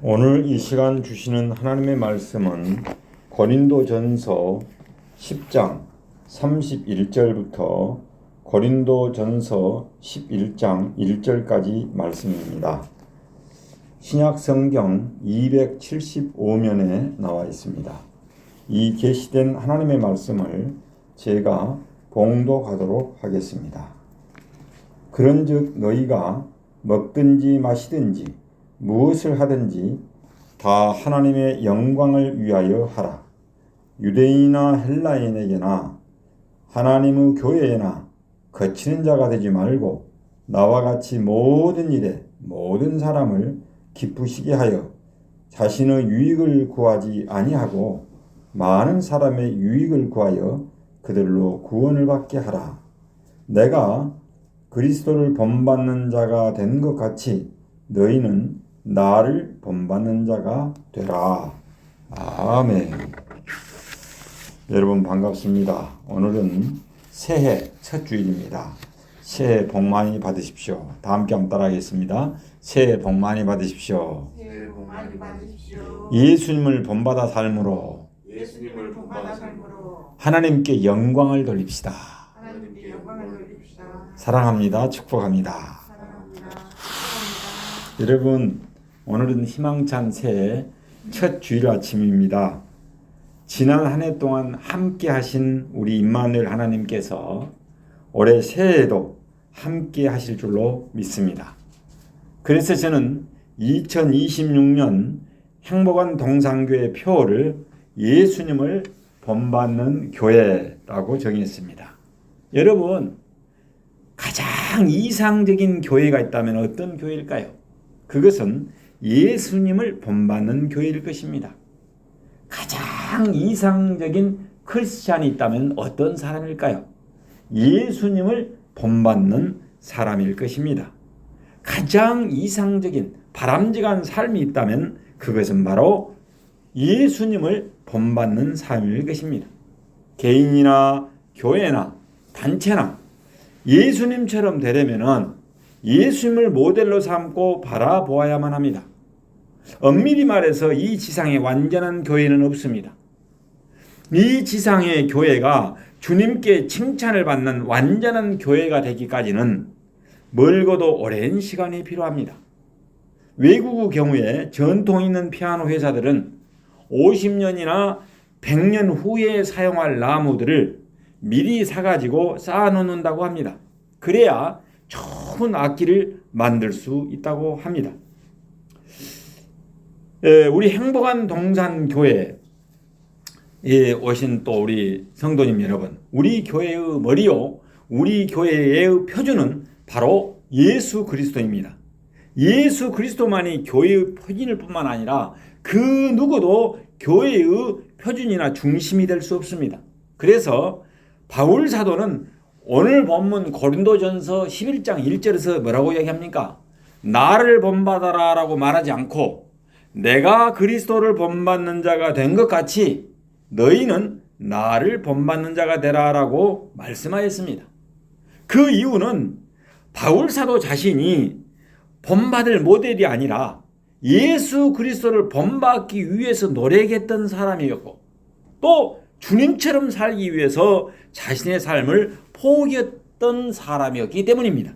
오늘 이 시간 주시는 하나님의 말씀은 고린도전서 10장 31절부터 고린도전서 11장 1절까지 말씀입니다. 신약 성경 275면에 나와 있습니다. 이 계시된 하나님의 말씀을 제가 봉독하도록 하겠습니다. 그런즉 너희가 먹든지 마시든지 무엇을 하든지 다 하나님의 영광을 위하여 하라. 유대인이나 헬라인에게나 하나님의 교회에나 거치는 자가 되지 말고 나와 같이 모든 일에 모든 사람을 기쁘시게 하여 자신의 유익을 구하지 아니하고 많은 사람의 유익을 구하여 그들로 구원을 받게 하라. 내가 그리스도를 본받는 자가 된 것 같이 너희는 나를 본받는 자가 되라. 아멘. 여러분 반갑습니다. 오늘은 새해 첫 주일입니다. 새해 복 많이 받으십시오. 다 함께 한번 따라하겠습니다. 새해 복 많이 받으십시오. 새해 복 많이 받으십시오. 예수님을 본받아 삶으로 하나님께 영광을 돌립시다. 하나님께 영광을 돌립시다. 사랑합니다. 축복합니다. 사랑합니다. 여러분 오늘은 희망찬 새해 첫 주일 아침입니다. 지난 한 해 동안 함께 하신 우리 임마누엘 하나님께서 올해 새해에도 함께 하실 줄로 믿습니다. 그래서 저는 2026년 행복한 동산교회 표어를 예수님을 본받는 교회라고 정했습니다. 여러분 가장 이상적인 교회가 있다면 어떤 교회일까요? 그것은 예수님을 본받는 교회일 것입니다. 가장 이상적인 크리스찬이 있다면 어떤 사람일까요? 예수님을 본받는 사람일 것입니다. 가장 이상적인 바람직한 삶이 있다면 그것은 바로 예수님을 본받는 삶일 것입니다. 개인이나 교회나 단체나 예수님처럼 되려면 예수님을 모델로 삼고 바라보아야만 합니다. 엄밀히 말해서 이 지상에 완전한 교회는 없습니다. 이 지상의 교회가 주님께 칭찬을 받는 완전한 교회가 되기까지는 멀고도 오랜 시간이 필요합니다. 외국의 경우에 전통 있는 피아노 회사들은 50년이나 100년 후에 사용할 나무들을 미리 사가지고 쌓아놓는다고 합니다. 그래야 좋은 악기를 만들 수 있다고 합니다. 우리 행복한 동산교회에 오신 또 우리 성도님 여러분, 우리 교회의 머리요, 우리 교회의 표준은 바로 예수 그리스도입니다. 예수 그리스도만이 교회의 표준일 뿐만 아니라 그 누구도 교회의 표준이나 중심이 될 수 없습니다. 그래서 바울 사도는 오늘 본문 고린도전서 11장 1절에서 뭐라고 이야기합니까? 나를 본받아라 라고 말하지 않고 내가 그리스도를 본받는 자가 된 것 같이 너희는 나를 본받는 자가 되라 라고 말씀하였습니다. 그 이유는 바울 사도 자신이 본받을 모델이 아니라 예수 그리스도를 본받기 위해서 노력했던 사람이었고 또 주님처럼 살기 위해서 자신의 삶을 포기했던 사람이었기 때문입니다.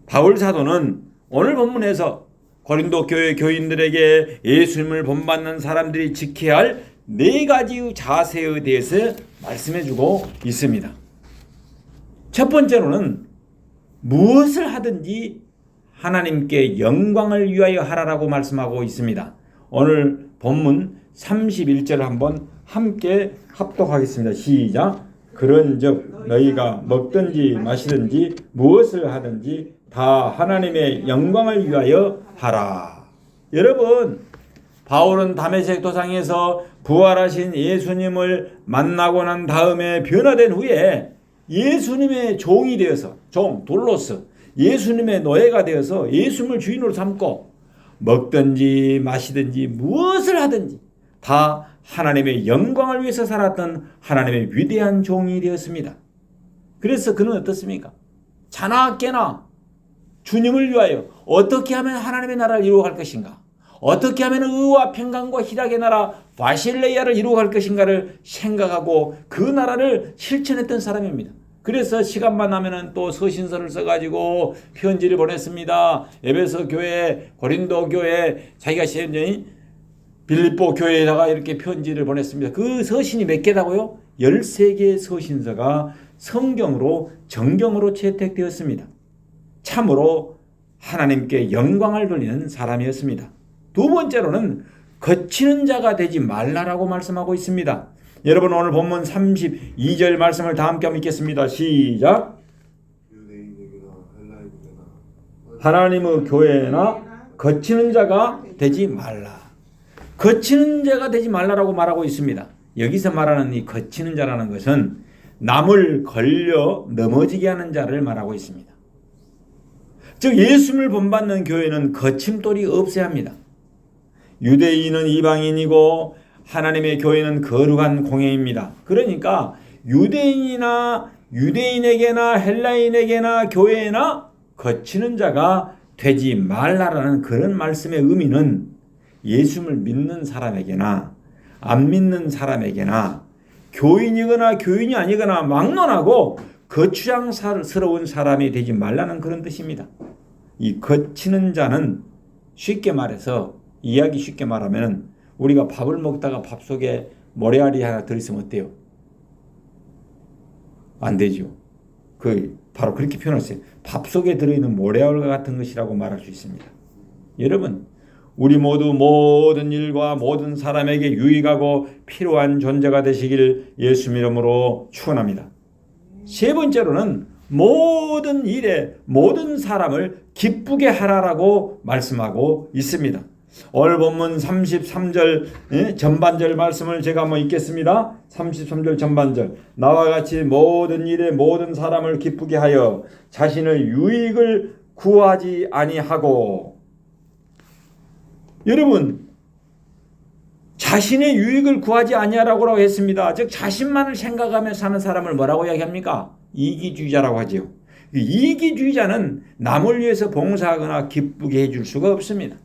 바울 사도는 오늘 본문에서 고린도 교회 교인들에게 예수님을 본받는 사람들이 지켜야 할 4가지의 자세에 대해서 말씀해주고 있습니다. 첫 번째로는 무엇을 하든지 하나님께 영광을 위하여 하라라고 말씀하고 있습니다. 오늘 본문 31절 한번 함께 합독하겠습니다. 시작. 그런즉 너희가 먹든지 마시든지 무엇을 하든지 다 하나님의 영광을 위하여 하라. 여러분 바울은 다메섹 도상에서 부활하신 예수님을 만나고 난 다음에 변화된 후에 예수님의 종이 되어서 돌로서 예수님의 노예가 되어서 예수님을 주인으로 삼고 먹든지 마시든지 무엇을 하든지 다 하나님의 영광을 위해서 살았던 하나님의 위대한 종이 되었습니다. 그래서 그는 어떻습니까? 자나 깨나 주님을 위하여 어떻게 하면 하나님의 나라를 이루어갈 것인가? 어떻게 하면 의와 평강과 희락의 나라 바실레이아를 이루어갈 것인가를 생각하고 그 나라를 실천했던 사람입니다. 그래서 시간만 나면은 또 서신서를 써가지고 편지를 보냈습니다. 에베소 교회, 고린도 교회, 자기가 시행전이 빌립보 교회에다가 이렇게 편지를 보냈습니다. 그 서신이 몇 개라고요? 13개의 서신서가 성경으로 정경으로 채택되었습니다. 참으로 하나님께 영광을 돌리는 사람이었습니다. 두 번째로는 거치는 자가 되지 말라라고 말씀하고 있습니다. 여러분 오늘 본문 32절 말씀을 다 함께 읽겠습니다. 시작. 하나님의 교회나 거치는 자가 되지 말라. 거치는 자가 되지 말라라고 말하고 있습니다. 여기서 말하는 이 거치는 자라는 것은 남을 걸려 넘어지게 하는 자를 말하고 있습니다. 즉 예수님을 본받는 교회는 거침돌이 없어야 합니다. 유대인은 이방인이고 하나님의 교회는 거룩한 공회입니다. 그러니까 유대인에게나 헬라인에게나 교회나 거치는 자가 되지 말라라는 그런 말씀의 의미는 예수님을 믿는 사람에게나 안 믿는 사람에게나 교인이거나 교인이 아니거나 막론하고 거추장스러운 사람이 되지 말라는 그런 뜻입니다. 이 거치는 자는 쉽게 말해서 이야기 쉽게 말하면 우리가 밥을 먹다가 밥 속에 모래알이 하나 들어있으면 어때요? 안 되죠. 바로 그렇게 표현했어요. 밥 속에 들어있는 모래알과 같은 것이라고 말할 수 있습니다. 여러분 우리 모두 모든 일과 모든 사람에게 유익하고 필요한 존재가 되시길 예수 이름으로 축원합니다. 세 번째로는 모든 일에 모든 사람을 기쁘게 하라라고 말씀하고 있습니다. 오늘 본문 33절 전반절 말씀을 제가 한번 읽겠습니다. 33절 전반절. 나와 같이 모든 일에 모든 사람을 기쁘게 하여 자신의 유익을 구하지 아니하고. 여러분 자신의 유익을 구하지 아니하라고 했습니다. 즉 자신만을 생각하며 사는 사람을 뭐라고 이야기합니까? 이기주의자라고 하죠. 이기주의자는 남을 위해서 봉사하거나 기쁘게 해줄 수가 없습니다.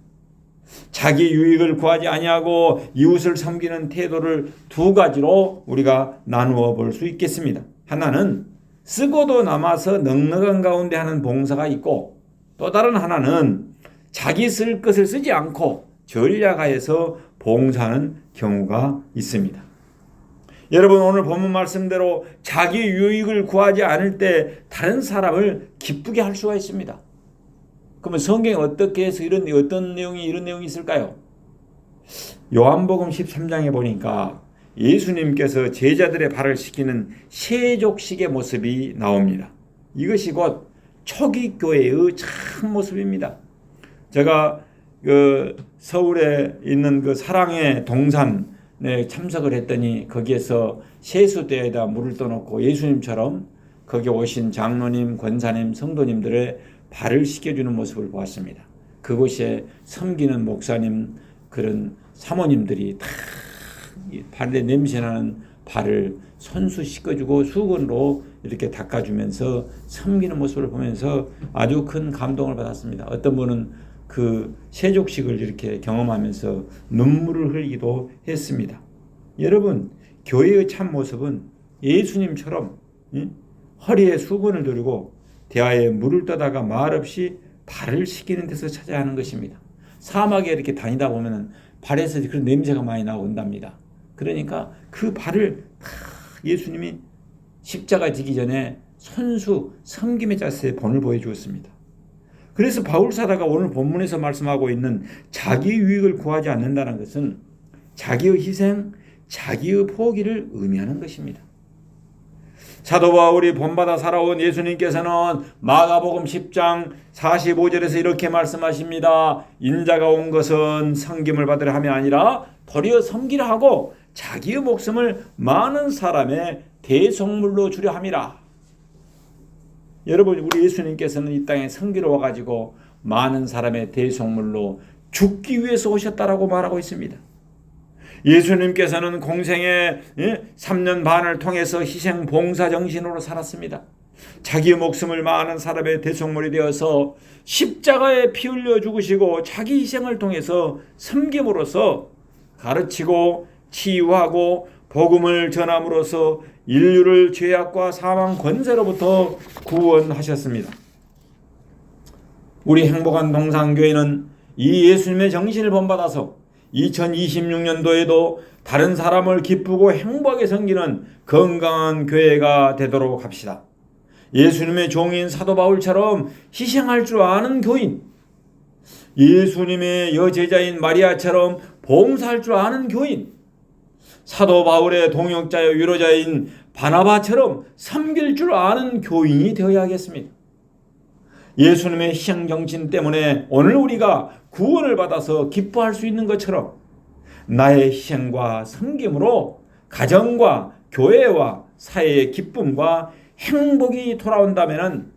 자기 유익을 구하지 아니하고 이웃을 섬기는 태도를 두 가지로 우리가 나누어 볼 수 있겠습니다. 하나는 쓰고도 남아서 넉넉한 가운데 하는 봉사가 있고 또 다른 하나는 자기 쓸 것을 쓰지 않고 전략하여서 봉사하는 경우가 있습니다. 여러분 오늘 본문 말씀대로 자기 유익을 구하지 않을 때 다른 사람을 기쁘게 할 수가 있습니다. 그러면 성경에 어떻게 해서 이런 내용이 있을까요? 요한복음 13장에 보니까 예수님께서 제자들의 발을 씻기는 세족식의 모습이 나옵니다. 이것이 곧 초기 교회의 참 모습입니다. 제가 서울에 있는 그 사랑의 동산에 참석을 했더니 거기에서 세수대에다 물을 떠놓고 예수님처럼 거기 오신 장로님, 권사님, 성도님들의 발을 씻겨주는 모습을 보았습니다. 그곳에 섬기는 목사님, 그런 사모님들이 다 발에 냄새나는 발을 손수 씻겨주고 수건으로 이렇게 닦아주면서 섬기는 모습을 보면서 아주 큰 감동을 받았습니다. 어떤 분은 그 세족식을 이렇게 경험하면서 눈물을 흘리기도 했습니다. 여러분, 교회의 참 모습은 예수님처럼 허리에 수건을 두르고 대야에 물을 떠다가 말없이 발을 씻기는 데서 찾아야 하는 것입니다. 사막에 이렇게 다니다 보면 발에서 그런 냄새가 많이 나온답니다. 그러니까 그 발을 예수님이 십자가 지기 전에 손수 섬김의 자세에 본을 보여주었습니다. 그래서 바울사도가 오늘 본문에서 말씀하고 있는 자기 유익을 구하지 않는다는 것은 자기의 희생, 자기의 포기를 의미하는 것입니다. 사도 바울이 본받아 살아온 예수님께서는 마가복음 10장 45절에서 이렇게 말씀하십니다. 인자가 온 것은 섬김을 받으려 함이 아니라 도리어 섬기려 하고 자기의 목숨을 많은 사람의 대속물로 주려 함이라. 여러분, 우리 예수님께서는 이 땅에 섬기러 와가지고 많은 사람의 대속물로 죽기 위해서 오셨다라고 말하고 있습니다. 예수님께서는 공생의 3년 반을 통해서 희생 봉사 정신으로 살았습니다. 자기의 목숨을 많은 사람의 대속물이 되어서 십자가에 피 흘려 죽으시고 자기 희생을 통해서 섬김으로써 가르치고 치유하고 복음을 전함으로써 인류를 죄악과 사망 권세로부터 구원하셨습니다. 우리 행복한 동산교회는 이 예수님의 정신을 본받아서 2026년도에도 다른 사람을 기쁘고 행복하게 섬기는 건강한 교회가 되도록 합시다. 예수님의 종인 사도 바울처럼 희생할 줄 아는 교인, 예수님의 여제자인 마리아처럼 봉사할 줄 아는 교인, 사도 바울의 동역자여 위로자인 바나바처럼 섬길 줄 아는 교인이 되어야겠습니다. 예수님의 희생 정신 때문에 오늘 우리가 구원을 받아서 기뻐할 수 있는 것처럼 나의 희생과 섬김으로 가정과 교회와 사회의 기쁨과 행복이 돌아온다면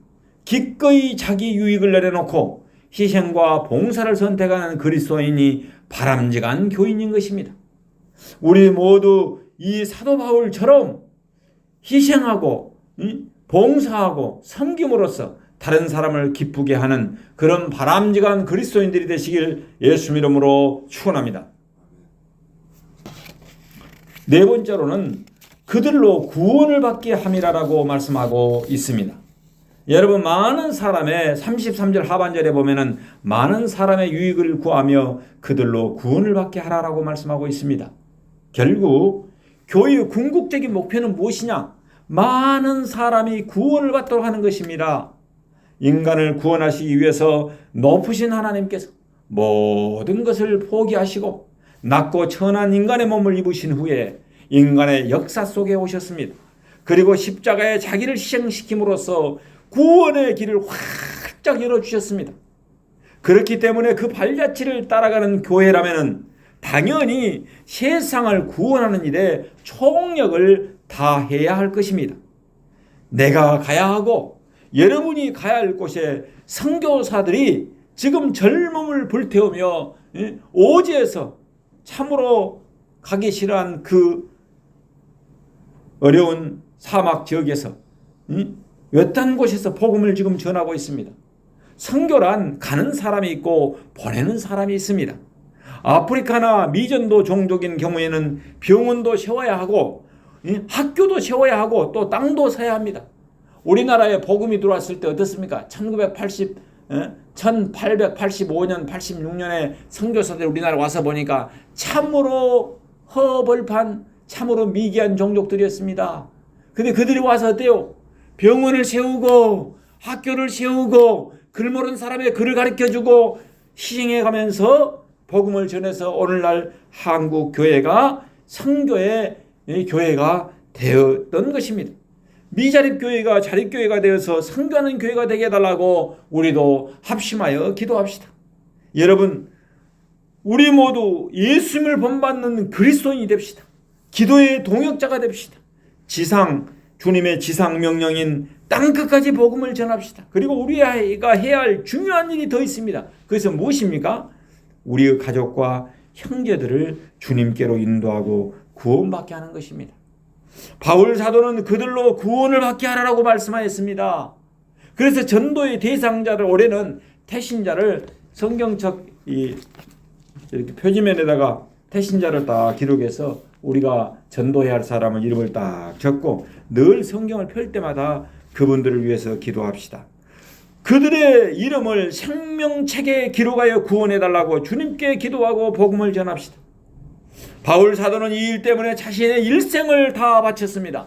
기꺼이 자기 유익을 내려놓고 희생과 봉사를 선택하는 그리스도인이 바람직한 교인인 것입니다. 우리 모두 이 사도 바울처럼 희생하고 봉사하고 섬김으로써 다른 사람을 기쁘게 하는 그런 바람직한 그리스도인들이 되시길 예수 이름으로 축원합니다. 네 번째로는 그들로 구원을 받게 함이라라고 말씀하고 있습니다. 여러분, 많은 사람의 33절 하반절에 보면은 많은 사람의 유익을 구하며 그들로 구원을 받게 하라라고 말씀하고 있습니다. 결국 교회의 궁극적인 목표는 무엇이냐? 많은 사람이 구원을 받도록 하는 것입니다. 인간을 구원하시기 위해서 높으신 하나님께서 모든 것을 포기하시고 낮고 천한 인간의 몸을 입으신 후에 인간의 역사 속에 오셨습니다. 그리고 십자가에 자기를 희생시킴으로써 구원의 길을 활짝 열어주셨습니다. 그렇기 때문에 그 발자취를 따라가는 교회라면 당연히 세상을 구원하는 일에 총력을 다해야 할 것입니다. 내가 가야 하고 여러분이 가야 할 곳에 선교사들이 지금 젊음을 불태우며 오지에서 참으로 가기 싫어한 그 어려운 사막 지역에서 외딴 곳에서 복음을 지금 전하고 있습니다. 선교란 가는 사람이 있고 보내는 사람이 있습니다. 아프리카나 미전도 종족인 경우에는 병원도 세워야 하고 학교도 세워야 하고 또 땅도 사야 합니다. 우리나라에 복음이 들어왔을 때 어떻습니까? 1885년, 86년에 선교사들이 우리나라에 와서 보니까 참으로 허벌판, 참으로 미개한 종족들이었습니다. 근데 그들이 와서 어때요? 병원을 세우고 학교를 세우고 글 모르는 사람의 글을 가르쳐주고 희생해가면서 복음을 전해서 오늘날 한국 교회가 선교의 교회가 되었던 것입니다. 미자립교회가 자립교회가 되어서 선교하는 교회가 되게 해달라고 우리도 합심하여 기도합시다. 여러분, 우리 모두 예수님을 본받는 그리스도인이 됩시다. 기도의 동역자가 됩시다. 주님의 지상 명령인 땅끝까지 복음을 전합시다. 그리고 우리가 해야 할 중요한 일이 더 있습니다. 그래서 무엇입니까? 우리의 가족과 형제들을 주님께로 인도하고 구원받게 하는 것입니다. 바울 사도는 그들로 구원을 받게 하라고 말씀하였습니다. 그래서 전도의 대상자를 올해는 태신자를 성경책 이렇게 표지면에다가 태신자를 딱 기록해서 우리가 전도해야 할 사람의 이름을 딱 적고 늘 성경을 펼 때마다 그분들을 위해서 기도합시다. 그들의 이름을 생명책에 기록하여 구원해달라고 주님께 기도하고 복음을 전합시다. 바울 사도는 이 일 때문에 자신의 일생을 다 바쳤습니다.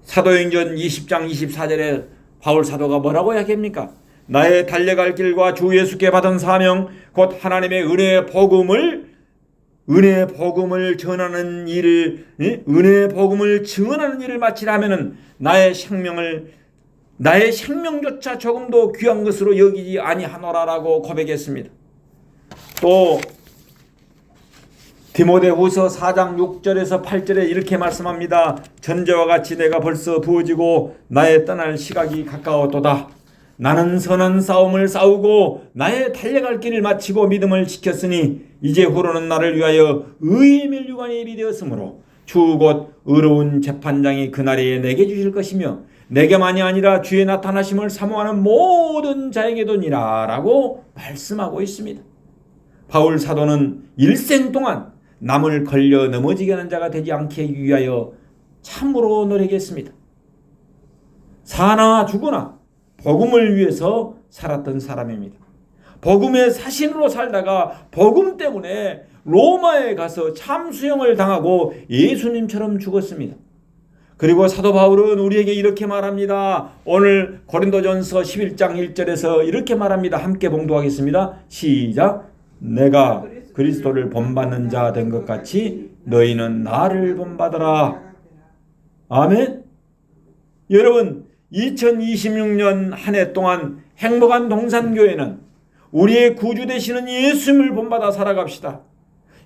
사도행전 20장 24절에 바울 사도가 뭐라고 이야기합니까? 나의 달려갈 길과 주 예수께 받은 사명 곧 하나님의 은혜의 복음을 전하는 일을 은혜의 복음을 증언하는 일을 마치라 하면은 나의 생명조차 조금도 귀한 것으로 여기지 아니하노라라고 고백했습니다. 또 디모데후서 4장 6절에서 8절에 이렇게 말씀합니다. 전제와 같이 내가 벌써 부어지고 나의 떠날 시각이 가까웠도다. 나는 선한 싸움을 싸우고 나의 달려갈 길을 마치고 믿음을 지켰으니 이제 후로는 나를 위하여 의의 면류관의 일이 되었으므로 주 곧 의로운 재판장이 그날에 내게 주실 것이며 내게만이 아니라 주의 나타나심을 사모하는 모든 자에게도니라 라고 말씀하고 있습니다. 바울 사도는 일생 동안 남을 걸려 넘어지게 하는 자가 되지 않게 위하여 참으로 노력했습니다. 사나 죽으나 복음을 위해서 살았던 사람입니다. 복음의 사신으로 살다가 복음 때문에 로마에 가서 참수형을 당하고 예수님처럼 죽었습니다. 그리고 사도 바울은 우리에게 이렇게 말합니다. 오늘 고린도전서 11장 1절에서 이렇게 말합니다. 함께 봉독하겠습니다. 시작. 내가 그리스도를 본받는 자 된 것 같이 너희는 나를 본받으라. 아멘. 여러분, 2026년 한 해 동안 행복한 동산교회는 우리의 구주 되시는 예수님을 본받아 살아갑시다.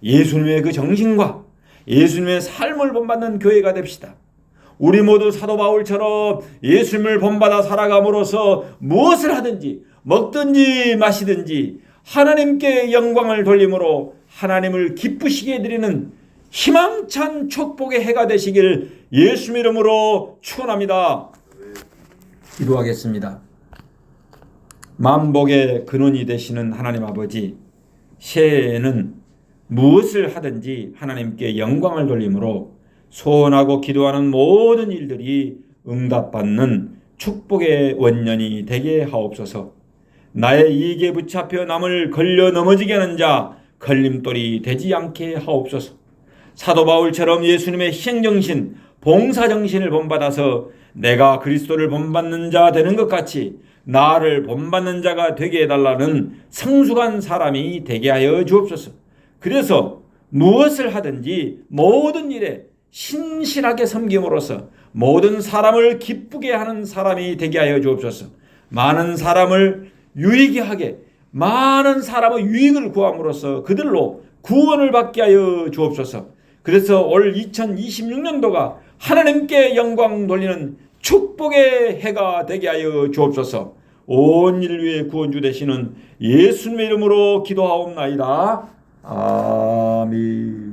예수님의 그 정신과 예수님의 삶을 본받는 교회가 됩시다. 우리 모두 사도 바울처럼 예수님을 본받아 살아감으로써 무엇을 하든지 먹든지 마시든지 하나님께 영광을 돌림으로 하나님을 기쁘시게 해드리는 희망찬 축복의 해가 되시길 예수 이름으로 축원합니다. 기도하겠습니다. 만복의 근원이 되시는 하나님 아버지, 새해에는 무엇을 하든지 하나님께 영광을 돌림으로 소원하고 기도하는 모든 일들이 응답받는 축복의 원년이 되게 하옵소서. 나의 이익에 붙잡혀 남을 걸려 넘어지게 하는 자 걸림돌이 되지 않게 하옵소서. 사도 바울처럼 예수님의 희생정신, 봉사정신을 본받아서 내가 그리스도를 본받는 자 되는 것 같이 나를 본받는 자가 되게 해달라는 성숙한 사람이 되게 하여 주옵소서. 그래서 무엇을 하든지 모든 일에 신실하게 섬김으로써 모든 사람을 기쁘게 하는 사람이 되게 하여 주옵소서. 많은 사람을 유익하게 하게, 많은 사람의 유익을 구함으로써 그들로 구원을 받게 하여 주옵소서. 그래서 올 2026년도가 하나님께 영광 돌리는 축복의 해가 되게 하여 주옵소서. 온 인류의 구원주 되시는 예수님의 이름으로 기도하옵나이다. 아멘.